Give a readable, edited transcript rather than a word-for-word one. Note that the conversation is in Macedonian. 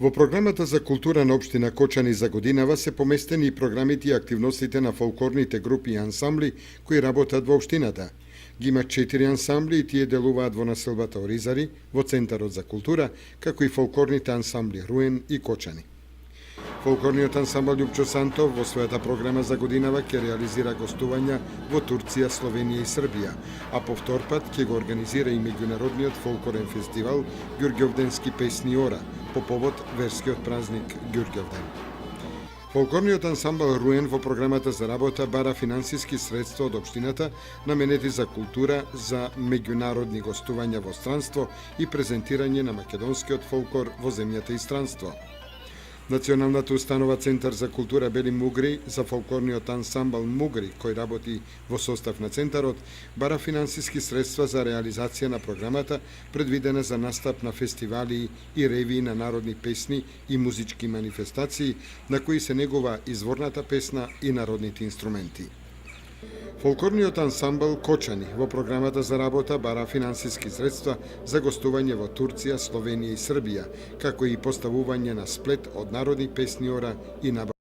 Во програмата за култура на општина Кочани за годинава се поместени и програмите и активностите на фолклорните групи и ансамбли кои работат во општината. Ги има 4 ансамбли и тие делуваат во населбата Оризари, во Центарот за култура, како и фолклорните ансамбли Руен и Кочани. Фолклорниот ансамбл Љупчо Сантов во својата програма за годинава ќе реализира гостувања во Турција, Словенија и Србија, а повтор пат ќе го организира и меѓународниот фолклорен фестивал Ѓурѓовденски песни ора по повод верскиот празник Ѓурѓовден. Фолклорниот ансамбл Руен во програмата за работа бара финансиски средства од општината наменети за култура, за меѓународни гостувања во странство и презентирање на македонскиот фолклор во земјата и странство. Националната установа Центар за култура Бели Мугри за фолклорниот ансамбл Мугри, кој работи во состав на Центарот, бара финансиски средства за реализација на програмата, предвидена за настап на фестивали и ревии на народни песни и музички манифестации, на кои се негува изворната песна и народните инструменти. Фолклорниот ансамбл Кочани во програмата за работа бара финансиски средства за гостување во Турција, Словенија и Србија, како и поставување на сплет од народни песни ора и набавка